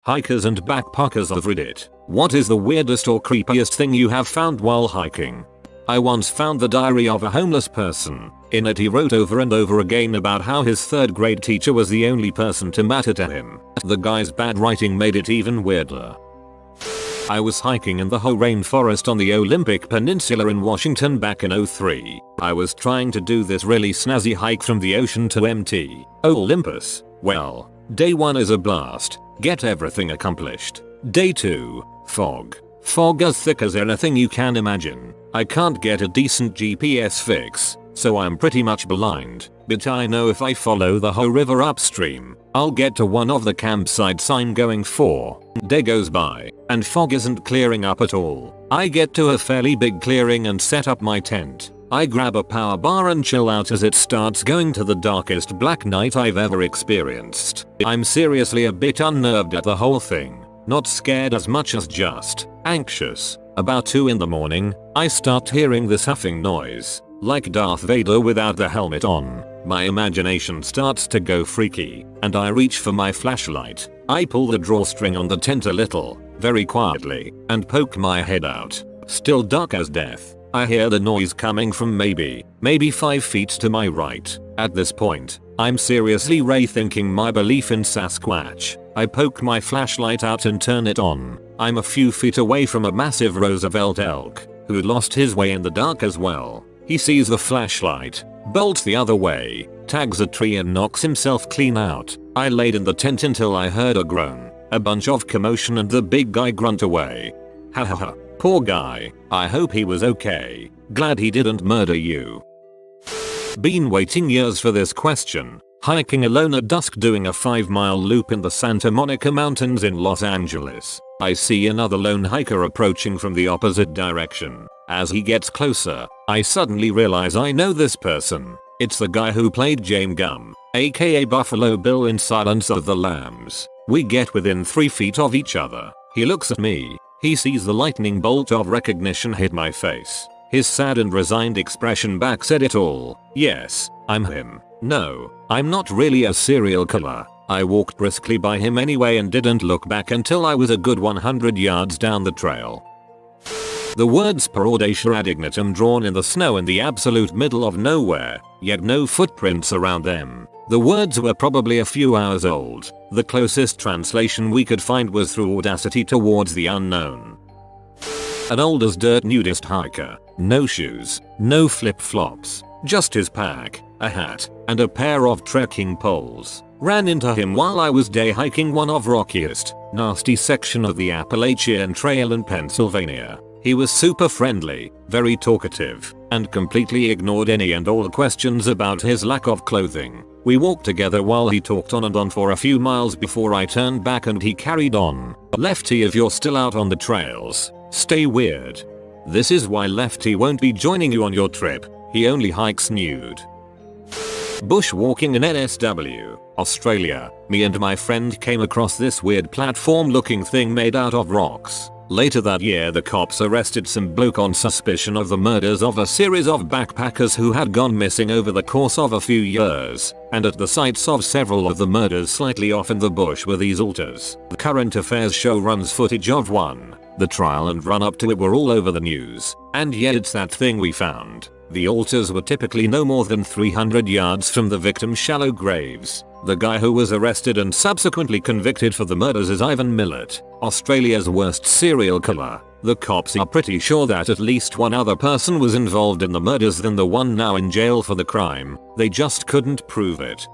Hikers and backpackers of Reddit, what is the weirdest or creepiest thing you have found while hiking? I once found the diary of a homeless person. In it he wrote over and over again about how his 3rd grade teacher was the only person to matter to him. The guy's bad writing made it even weirder. I was hiking in the Hoh rainforest on the Olympic Peninsula in Washington back in '03. I was trying to do this really snazzy hike from the ocean to Mt. Olympus. Well, day 1 is a blast. Get everything accomplished. Day 2, fog. Fog as thick as anything you can imagine. I can't get a decent GPS fix, so I'm pretty much blind, but I know if I follow the Hoh River upstream, I'll get to one of the campsites I'm going for. Day goes by, and fog isn't clearing up at all. I get to a fairly big clearing and set up my tent. I grab a power bar and chill out as it starts going to the darkest black night I've ever experienced. I'm seriously a bit unnerved at the whole thing. Not scared as much as just anxious. About 2 in the morning, I start hearing this huffing noise, like Darth Vader without the helmet on. My imagination starts to go freaky, and I reach for my flashlight. I pull the drawstring on the tent a little, very quietly, and poke my head out. Still dark as death. I hear the noise coming from maybe 5 feet to my right. At this point, I'm seriously rethinking my belief in Sasquatch. I poke my flashlight out and turn it on. I'm a few feet away from a massive Roosevelt elk, who'd lost his way in the dark as well. He sees the flashlight, bolts the other way, tags a tree and knocks himself clean out. I laid in the tent until I heard a groan, a bunch of commotion and the big guy grunt away. Ha ha ha. Poor guy. I hope he was okay. Glad he didn't murder you. Been waiting years for this question. Hiking alone at dusk doing a 5-mile loop in the Santa Monica Mountains in Los Angeles. I see another lone hiker approaching from the opposite direction. As he gets closer, I suddenly realize I know this person. It's the guy who played James Gum, aka Buffalo Bill in Silence of the Lambs. We get within 3 feet of each other. He looks at me. He sees the lightning bolt of recognition hit my face. His sad and resigned expression backsaid it all. Yes, I'm him. No, I'm not really a serial killer. I walked briskly by him anyway and didn't look back until I was a good 100 yards down the trail. The words per audacia ad ignitum drawn in the snow in the absolute middle of nowhere, yet no footprints around them. The words were probably a few hours old. The closest translation we could find was through Audacity towards the unknown. An old as dirt nudist hiker, no shoes, no flip-flops, just his pack, a hat, and a pair of trekking poles. Ran into him while I was day hiking one of rockiest, nasty section of the Appalachian Trail in Pennsylvania. He was super friendly, very talkative, and completely ignored any and all questions about his lack of clothing. We walked together while he talked on and on for a few miles before I turned back and he carried on. Lefty, if you're still out on the trails, stay weird. This is why Lefty won't be joining you on your trip. He only hikes nude. Bushwalking in NSW, Australia. Me and my friend came across this weird platform looking thing made out of rocks. Later that year the cops arrested some bloke on suspicion of the murders of a series of backpackers who had gone missing over the course of a few years, and at the sites of several of the murders slightly off in the bush were these altars. The Current Affairs show runs footage of one. The trial and run up to it were all over the news, and yet it's that thing we found. The altars were typically no more than 300 yards from the victim's shallow graves. The guy who was arrested and subsequently convicted for the murders is Ivan Millett, Australia's worst serial killer. The cops are pretty sure that at least one other person was involved in the murders than the one now in jail for the crime. They just couldn't prove it.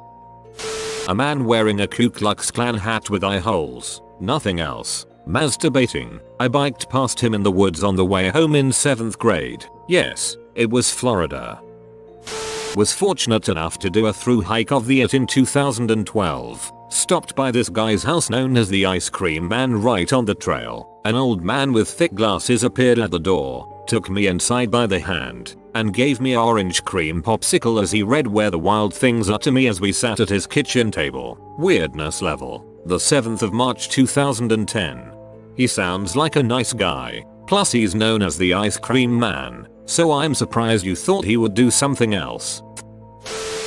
A man wearing a Ku Klux Klan hat with eye holes. Nothing else. Masturbating. I biked past him in the woods on the way home in 7th grade. Yes, it was Florida. Was fortunate enough to do a through hike of the it in 2012. Stopped by this guy's house known as the Ice Cream Man right on the trail. An old man with thick glasses appeared at the door, took me inside by the hand, and gave me an orange cream popsicle as he read Where the Wild Things Are to me as we sat at his kitchen table. Weirdness level. The 7th of March 2010. He sounds like a nice guy. Plus he's known as the Ice Cream Man, so I'm surprised you thought he would do something else.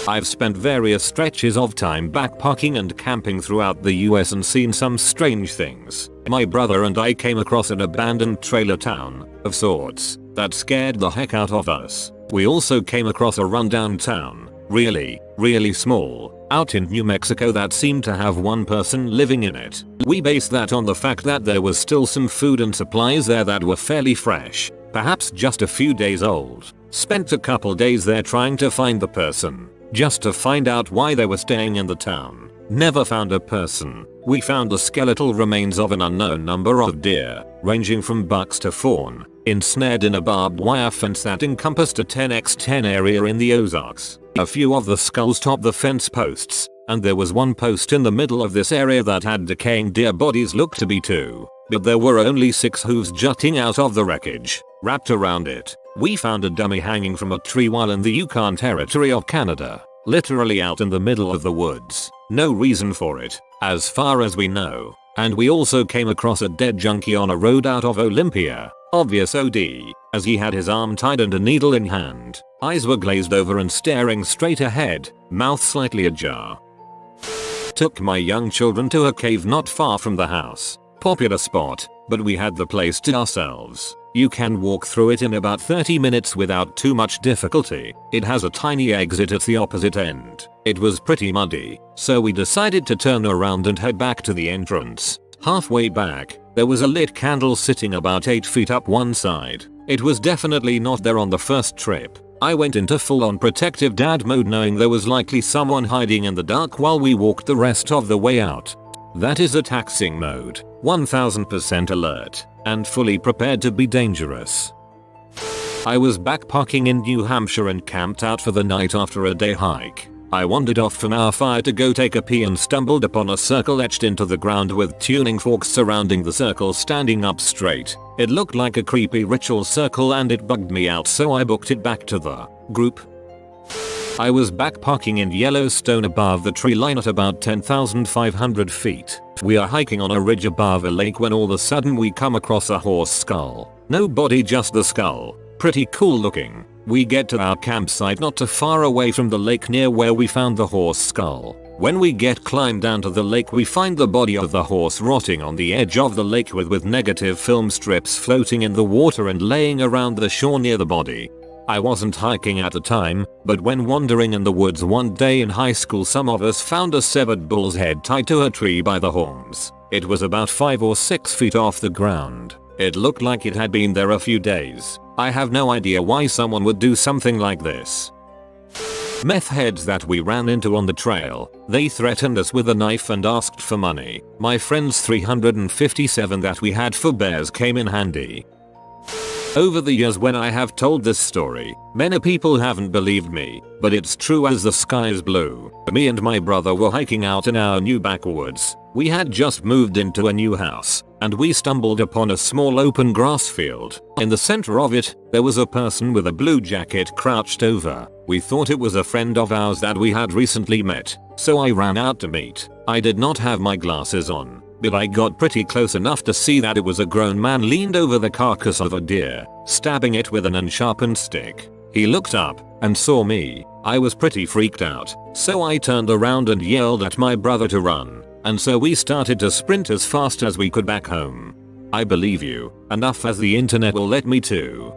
I've spent various stretches of time backpacking and camping throughout the US and seen some strange things. My brother and I came across an abandoned trailer town, of sorts, that scared the heck out of us. We also came across a rundown town, really small, out in New Mexico that seemed to have one person living in it. We based that on the fact that there was still some food and supplies there that were fairly fresh, perhaps just a few days old. Spent a couple days there trying to find the person, just to find out why they were staying in the town. Never found a person. We found the skeletal remains of an unknown number of deer, ranging from bucks to fawn, ensnared in a barbed wire fence that encompassed a 10x10 area in the Ozarks. A few of the skulls topped the fence posts, and there was one post in the middle of this area that had decaying deer bodies looked to be 2, but there were only 6 hooves jutting out of the wreckage. Wrapped around it, we found a dummy hanging from a tree while in the Yukon Territory of Canada, literally out in the middle of the woods. No reason for it, as far as we know. And we also came across a dead junkie on a road out of Olympia. Obvious OD, as he had his arm tied and a needle in hand. Eyes were glazed over and staring straight ahead, mouth slightly ajar. Took my young children to a cave not far from the house. Popular spot, but we had the place to ourselves. You can walk through it in about 30 minutes without too much difficulty. It has a tiny exit at the opposite end. It was pretty muddy, so we decided to turn around and head back to the entrance. Halfway back, there was a lit candle sitting about 8 feet up one side. It was definitely not there on the first trip. I went into full-on protective dad mode knowing there was likely someone hiding in the dark while we walked the rest of the way out. That is a taxing mode, 1000% alert, and fully prepared to be dangerous. I was backpacking in New Hampshire and camped out for the night after a day hike. I wandered off from our fire to go take a pee and stumbled upon a circle etched into the ground with tuning forks surrounding the circle standing up straight. It looked like a creepy ritual circle and it bugged me out, so I booked it back to the group. I was backpacking in Yellowstone above the tree line at about 10,500 feet. We are hiking on a ridge above a lake when all of a sudden we come across a horse skull. No body, just the skull. Pretty cool looking. We get to our campsite not too far away from the lake near where we found the horse skull. When we climb down to the lake, we find the body of the horse rotting on the edge of the lake with negative film strips floating in the water and laying around the shore near the body. I wasn't hiking at the time, but when wandering in the woods one day in high school, some of us found a severed bull's head tied to a tree by the horns. It was about 5 or 6 feet off the ground. It looked like it had been there a few days. I have no idea why someone would do something like this. Meth heads that we ran into on the trail. They threatened us with a knife and asked for money. My friend's 357 that we had for bears came in handy. Over the years when I have told this story, many people haven't believed me, but it's true as the sky is blue. Me and my brother were hiking out in our new backwoods. We had just moved into a new house, and we stumbled upon a small open grass field. In the center of it, there was a person with a blue jacket crouched over. We thought it was a friend of ours that we had recently met, so I ran out to meet. I did not have my glasses on, but I got pretty close enough to see that it was a grown man leaned over the carcass of a deer, stabbing it with an unsharpened stick. He looked up and saw me. I was pretty freaked out, so I turned around and yelled at my brother to run, and so we started to sprint as fast as we could back home. I believe you, enough as the internet will let me to.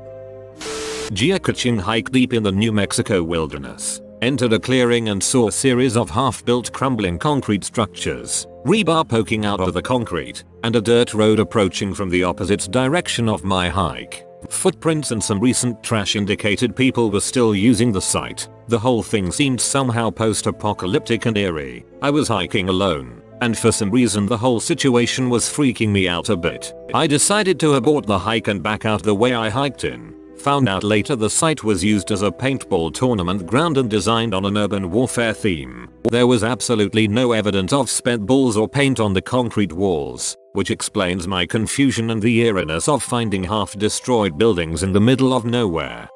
Geocaching hike deep in the New Mexico wilderness. Entered a clearing and saw a series of half-built crumbling concrete structures, rebar poking out of the concrete, and a dirt road approaching from the opposite direction of my hike. Footprints and some recent trash indicated people were still using the site. The whole thing seemed somehow post-apocalyptic and eerie. I was hiking alone, and for some reason the whole situation was freaking me out a bit. I decided to abort the hike and back out the way I hiked in. Found out later the site was used as a paintball tournament ground and designed on an urban warfare theme. There was absolutely no evidence of spent balls or paint on the concrete walls, which explains my confusion and the eeriness of finding half-destroyed buildings in the middle of nowhere.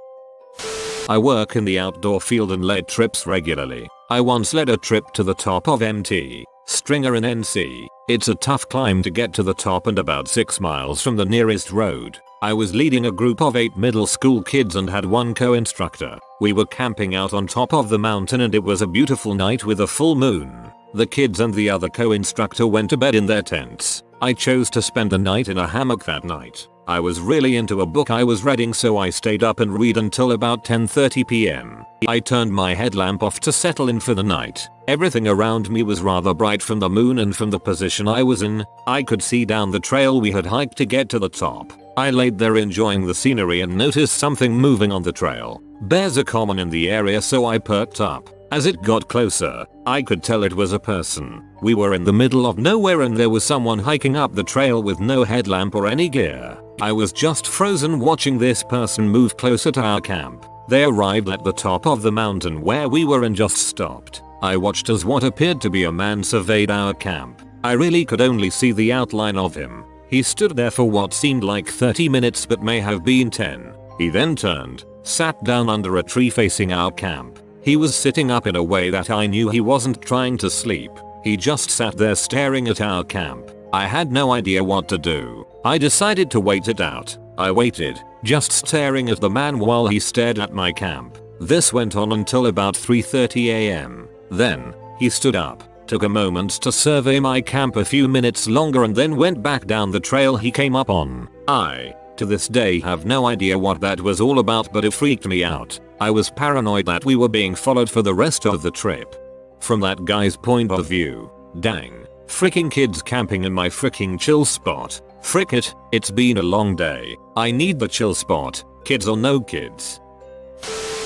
I work in the outdoor field and lead trips regularly. I once led a trip to the top of Mt. Stringer in NC. It's a tough climb to get to the top and about 6 miles from the nearest road. I was leading a group of 8 middle school kids and had one co-instructor. We were camping out on top of the mountain and it was a beautiful night with a full moon. The kids and the other co-instructor went to bed in their tents. I chose to spend the night in a hammock that night. I was really into a book I was reading, so I stayed up and read until about 10:30 p.m. I turned my headlamp off to settle in for the night. Everything around me was rather bright from the moon, and from the position I was in, I could see down the trail we had hiked to get to the top. I laid there enjoying the scenery and noticed something moving on the trail. Bears are common in the area, so I perked up. As it got closer, I could tell it was a person. We were in the middle of nowhere and there was someone hiking up the trail with no headlamp or any gear. I was just frozen watching this person move closer to our camp. They arrived at the top of the mountain where we were and just stopped. I watched as what appeared to be a man surveyed our camp. I really could only see the outline of him. He stood there for what seemed like 30 minutes but may have been 10. He then turned, sat down under a tree facing our camp. He was sitting up in a way that I knew he wasn't trying to sleep. He just sat there staring at our camp. I had no idea what to do. I decided to wait it out. I waited, just staring at the man while he stared at my camp. This went on until about 3:30 a.m. Then, he stood up, took a moment to survey my camp a few minutes longer and then went back down the trail he came up on. I, to this day, have no idea what that was all about, but it freaked me out. I was paranoid that we were being followed for the rest of the trip. From that guy's point of view, dang. Freaking kids camping in my freaking chill spot. Frick it, it's been a long day. I need the chill spot, kids or no kids.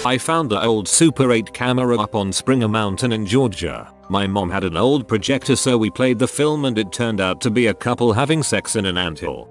I found the old Super 8 camera up on Springer Mountain in Georgia. My mom had an old projector, so we played the film and it turned out to be a couple having sex in an anthill.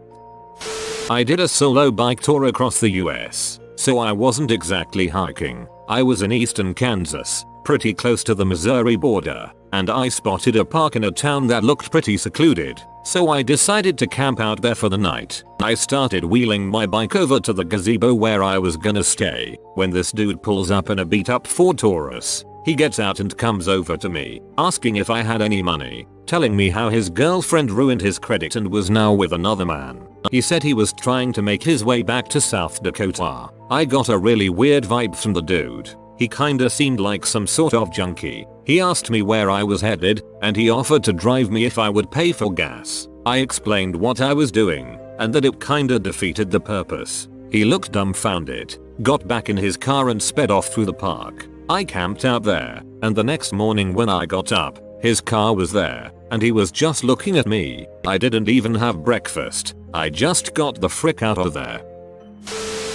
I did a solo bike tour across the US, so I wasn't exactly hiking. I was in eastern Kansas, pretty close to the Missouri border, and I spotted a park in a town that looked pretty secluded, so I decided to camp out there for the night. I started wheeling my bike over to the gazebo where I was gonna stay, when this dude pulls up in a beat up Ford Taurus. He gets out and comes over to me, asking if I had any money, telling me how his girlfriend ruined his credit and was now with another man. He said he was trying to make his way back to South Dakota. I got a really weird vibe from the dude. He kinda seemed like some sort of junkie. He asked me where I was headed, and he offered to drive me if I would pay for gas. I explained what I was doing, and that it kinda defeated the purpose. He looked dumbfounded, got back in his car and sped off through the park. I camped out there, and the next morning when I got up, his car was there, and he was just looking at me. I didn't even have breakfast. I just got the frick out of there.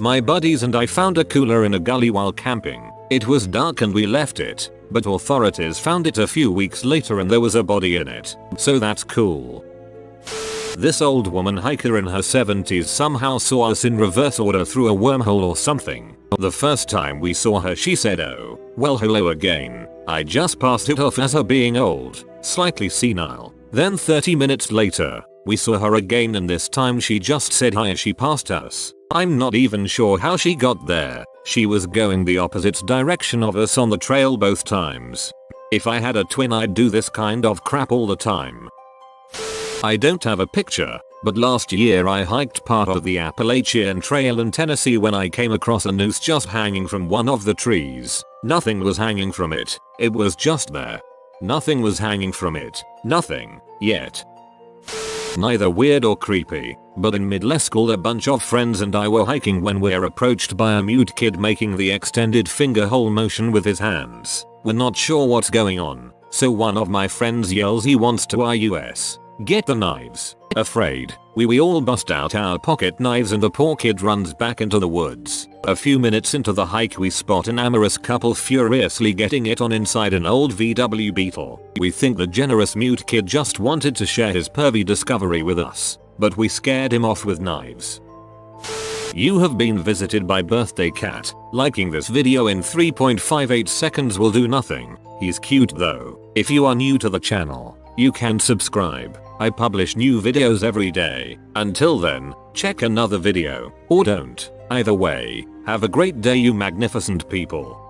My buddies and I found a cooler in a gully while camping. It was dark and we left it, but authorities found it a few weeks later and there was a body in it. So that's cool. This old woman hiker in her 70s somehow saw us in reverse order through a wormhole or something. The first time we saw her she said, "Oh, well hello again." I just passed it off as her being old, slightly senile. Then 30 minutes later, we saw her again and this time she just said hi as she passed us. I'm not even sure how she got there. She was going the opposite direction of us on the trail both times. If I had a twin I'd do this kind of crap all the time. I don't have a picture, but last year I hiked part of the Appalachian Trail in Tennessee when I came across a noose just hanging from one of the trees. Nothing was hanging from it. It was just there. Nothing was hanging from it. Nothing. Yet. Neither weird or creepy, but in middle school a bunch of friends and I were hiking when we're approached by a mute kid making the extended finger hole motion with his hands. We're not sure what's going on, so one of my friends yells he wants to us. Get the knives. Afraid, we all bust out our pocket knives and the poor kid runs back into the woods. A few minutes into the hike we spot an amorous couple furiously getting it on inside an old VW Beetle. We think the generous mute kid just wanted to share his pervy discovery with us, but we scared him off with knives. You have been visited by Birthday Cat. Liking this video in 3.58 seconds will do nothing. He's cute though. If you are new to the channel, you can subscribe. I publish new videos every day. Until then, check another video, or don't. Either way, have a great day you magnificent people.